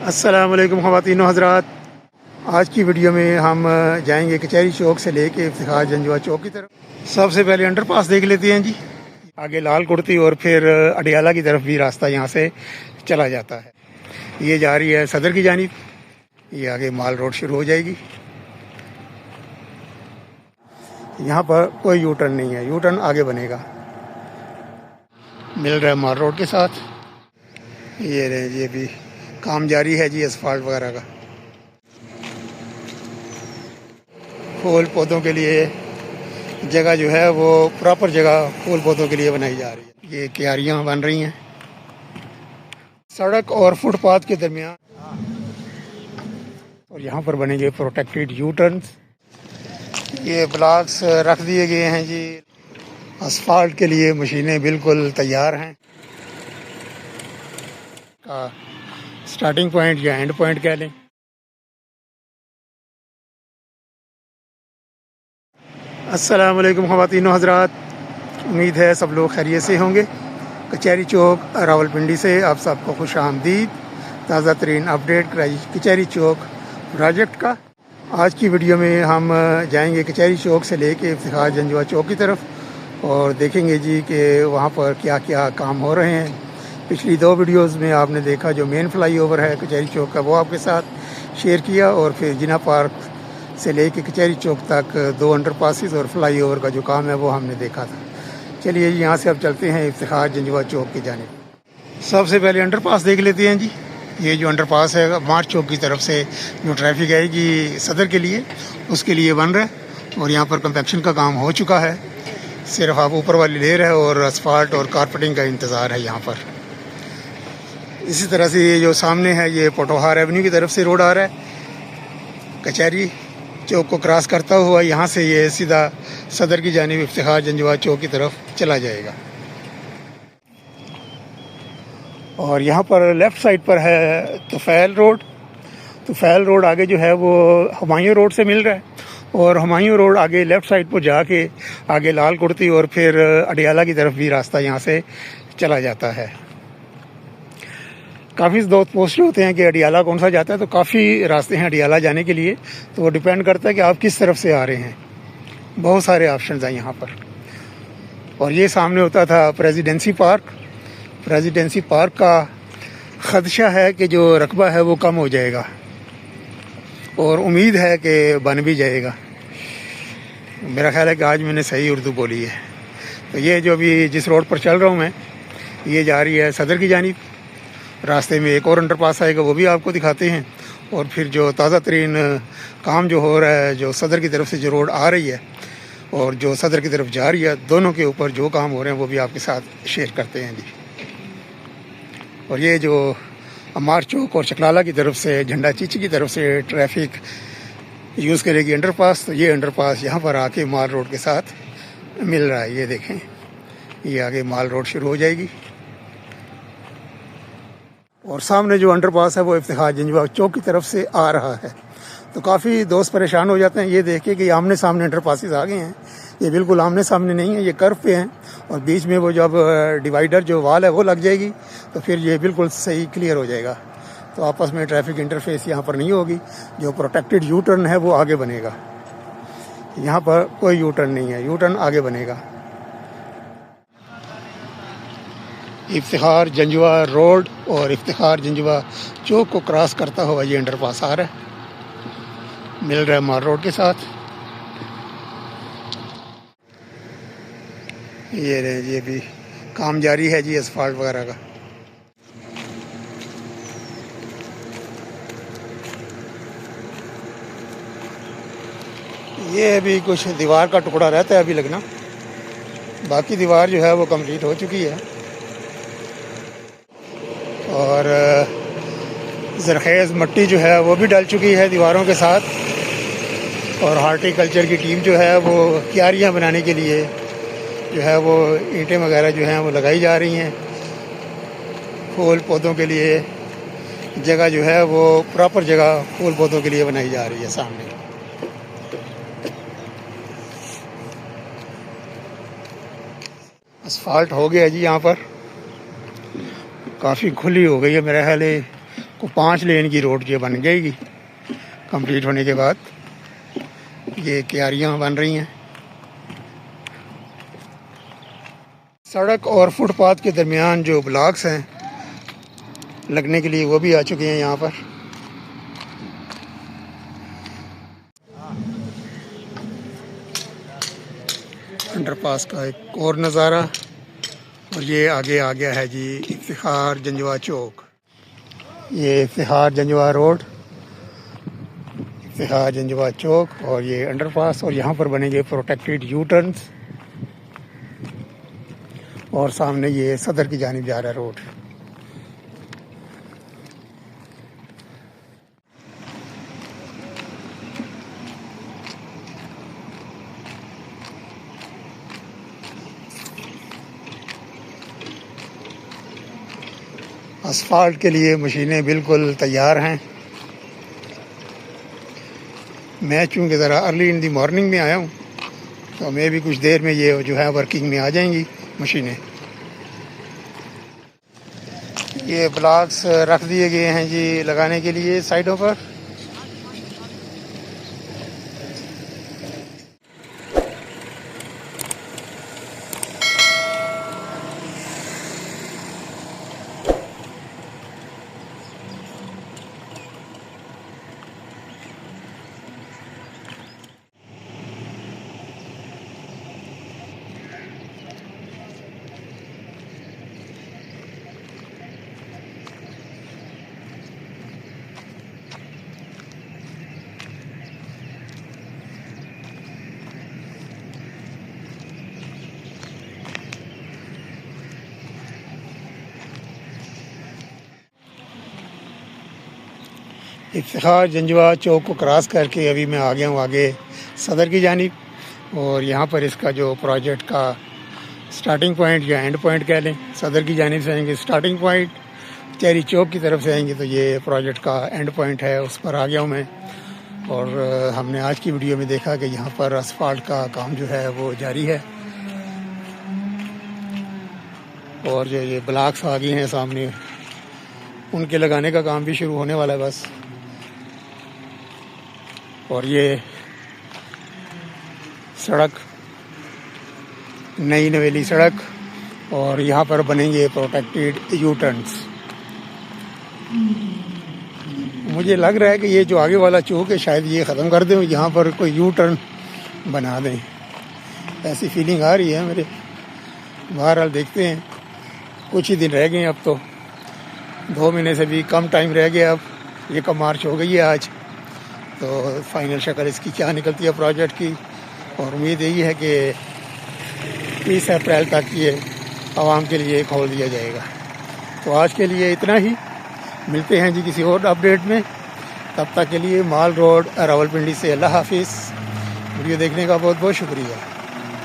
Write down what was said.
अस्सलाम वालेकुम ख़वातीन व हज़रात। आज की वीडियो में हम जाएंगे कचहरी चौक से लेके इफ्तिखार जंजुआ चौक की तरफ। सबसे पहले अंडरपास देख लेते हैं जी। आगे लाल कुर्ती और फिर अडियाला की तरफ भी रास्ता यहाँ से चला जाता है। ये जा रही है सदर की जानिब। ये आगे माल रोड शुरू हो जाएगी। यहाँ पर कोई यू टर्न नहीं है, यू टर्न आगे बनेगा। मिल रहा है माल रोड के साथ। ये रहे जी, अभी काम जारी है जी असफाल्ट वगैरह का। फूल पौधों के लिए जगह जो है वो प्रॉपर जगह फूल पौधों के लिए बनाई जा रही है। ये क्यारियाँ बन रही हैं सड़क और फुटपाथ के दरमियान, और यहाँ पर बनेंगे प्रोटेक्टेड यू टर्न्स। ये ब्लॉक्स रख दिए गए हैं जी। असफाल्ट के लिए मशीनें बिल्कुल तैयार हैं। का स्टार्टिंग पॉइंट या एंड पॉइंट कह लें। अस्सलाम वालेकुम ख़वातीन व हज़रात। उम्मीद है सब लोग खैरियत से होंगे। कचहरी चौक रावलपिंडी से आप सबको खुश आमदीद। ताज़ा तरीन अपडेट कचहरी चौक प्रोजेक्ट का। आज की वीडियो में हम जाएंगे कचहरी चौक से लेके इफ्तिखार जंजुआ चौक की तरफ और देखेंगे जी कि वहाँ पर क्या क्या काम हो रहे हैं। पिछली दो वीडियोस में आपने देखा जो मेन फ्लाई ओवर है कचहरी चौक का, वो आपके साथ शेयर किया, और फिर जिना पार्क से लेके कचहरी चौक तक दो अंडरपासेस और फ्लाई ओवर का जो काम है वो हमने देखा था। चलिए यहाँ से अब चलते हैं इफ्तिखार जंजुआ चौक की जानिब। सबसे पहले अंडरपास देख लेते हैं जी। ये जो अंडरपास है मार्च चौक की तरफ से जो ट्रैफिक आएगी सदर के लिए, उसके लिए बन रहा है और यहाँ पर कंपैक्शन का काम हो चुका है। सिर्फ आप ऊपर वाली लेयर है और असफाल्ट और कारपेटिंग का इंतज़ार है यहाँ पर। इसी तरह से ये जो सामने है ये पोटोहार एवेन्यू की तरफ से रोड आ रहा है। कचहरी चौक को क्रॉस करता हुआ यहाँ से ये सीधा सदर की जानिब इफ्तिखार जंजुआ चौक की तरफ चला जाएगा। और यहाँ पर लेफ़्ट साइड पर है तुफैल रोड। तुफैल रोड आगे जो है वो हुमायूं रोड से मिल रहा है, और हुमायूं रोड आगे लेफ़्ट साइड पर जाके आगे लाल कुर्ती और फिर अडियाला की तरफ भी रास्ता यहाँ से चला जाता है। काफ़ी दोस्त पोस्ट होते हैं कि अडियाला कौन सा जाता है, तो काफ़ी रास्ते हैं अडियाला जाने के लिए, तो वो डिपेंड करता है कि आप किस तरफ से आ रहे हैं। बहुत सारे ऑप्शंस हैं यहाँ पर। और ये सामने होता था प्रेसिडेंसी पार्क। प्रेसिडेंसी पार्क का ख़दशा है कि जो रकबा है वो कम हो जाएगा, और उम्मीद है कि बन भी जाएगा। मेरा ख्याल है कि आज मैंने सही उर्दू बोली है। तो ये जो अभी जिस रोड पर चल रहा हूँ मैं, ये जा रही है सदर की जानिब। रास्ते में एक और अंडरपास आएगा, वो भी आपको दिखाते हैं। और फिर जो ताज़ा तरीन काम जो हो रहा है, जो सदर की तरफ से जो रोड आ रही है और जो सदर की तरफ जा रही है, दोनों के ऊपर जो काम हो रहे हैं वो भी आपके साथ शेयर करते हैं जी। और ये जो अमार चौक और चकलाला की तरफ से, झंडा चीची की तरफ से ट्रैफिक यूज़ करेगी अंडरपास, तो ये अंडरपास यहाँ पर आके माल रोड के साथ मिल रहा है। ये देखें, ये आगे माल रोड शुरू हो जाएगी। और सामने जो अंडरपास है वो इफ्तिखार जंजुआ चौक की तरफ से आ रहा है। तो काफ़ी दोस्त परेशान हो जाते हैं ये देख के कि आमने सामने अंडरपासेस आ गए हैं। ये बिल्कुल आमने सामने नहीं है, ये कर्व पे हैं, और बीच में वो जब डिवाइडर जो वाल है वो लग जाएगी तो फिर ये बिल्कुल सही क्लियर हो जाएगा। तो आपस में ट्रैफिक इंटरफेस यहाँ पर नहीं होगी। जो प्रोटेक्टेड यू टर्न है वो आगे बनेगा। यहाँ पर कोई यू टर्न नहीं है, यू टर्न आगे बनेगा। इफ्तिखार जंजुआ रोड और इफ्तिखार जंजुआ चौक को क्रॉस करता हुआ ये अंडरपास आ रहा है। मिल रहा है माल रोड के साथ। ये रहे जी, अभी काम जारी है जी असफाल्ट वगैरह का। ये अभी कुछ दीवार का टुकड़ा रहता है अभी लगना, बाकी दीवार जो है वो कंप्लीट हो चुकी है। और ज़रखेज़ मट्टी जो है वो भी डल चुकी है दीवारों के साथ। और हार्टिकल्चर की टीम जो है वो क्यारियाँ बनाने के लिए जो है वो ईंटें वगैरह जो हैं वो लगाई जा रही हैं। फूल पौधों के लिए जगह जो है वो प्रॉपर जगह फूल पौधों के लिए बनाई जा रही है। सामने असफाल्ट हो गया जी। यहाँ पर काफ़ी खुली हो गई है, मेरा ख्याल है को 5 लेन की रोड ये बन जाएगी कंप्लीट होने के बाद। ये क्यारियाँ बन रही हैं। सड़क और फुटपाथ के दरमियान जो ब्लॉक्स हैं लगने के लिए वो भी आ चुके हैं यहाँ पर। अंडरपास का एक और नज़ारा। और ये आगे आ गया है जी इफ्तिखार जंजवा चौक। ये इफ्तिखार जंजवा रोड, इफ्तिखार जंजवा चौक और ये अंडरपास। और यहाँ पर बनेंगे प्रोटेक्टेड यू टर्न्स। और सामने ये सदर की जानिब जा रहा है रोड। असफाल्ट के लिए मशीनें बिल्कुल तैयार हैं। मैं चूँकि ज़रा अर्ली इन दी मॉर्निंग में आया हूँ तो मैं भी कुछ देर में ये जो है वर्किंग में आ जाएंगी मशीनें। ये ब्लॉक्स रख दिए गए हैं जी लगाने के लिए साइडों पर। इफ्तिखार जंजवा चौक को क्रॉस करके अभी मैं आ गया हूँ आगे सदर की जानिब। और यहाँ पर इसका जो प्रोजेक्ट का स्टार्टिंग पॉइंट या एंड पॉइंट कह लें, सदर की जानिब से आएंगे स्टार्टिंग पॉइंट, कचहरी चौक की तरफ से आएंगे तो ये प्रोजेक्ट का एंड पॉइंट है, उस पर आ गया हूँ मैं। और हमने आज की वीडियो में देखा कि यहाँ पर असफाल्ट का काम जो है वो जारी है। और जो ये ब्लॉक्स आ गए हैं सामने, उनके लगाने का काम भी शुरू होने वाला है बस। और ये सड़क नई नवेली सड़क और यहाँ पर बनेंगे प्रोटेक्टेड यू टर्न्स। मुझे लग रहा है कि ये जो आगे वाला चौक है शायद ये ख़त्म कर दें, यहाँ पर कोई यू टर्न बना दें, ऐसी फीलिंग आ रही है मेरे। बहरहाल देखते हैं, कुछ ही दिन रह गए हैं अब तो, 2 महीने से भी कम टाइम रह गया। अब ये कब मार्च हो गई है आज, तो फाइनल शक्ल इसकी क्या निकलती है प्रोजेक्ट की। और उम्मीद यही है कि 30 अप्रैल तक ये आवाम के लिए खोल दिया जाएगा। तो आज के लिए इतना ही, मिलते हैं जी किसी और अपडेट में। तब तक के लिए माल रोड रावलपिंडी से अल्लाह हाफिज़। वीडियो देखने का बहुत बहुत शुक्रिया।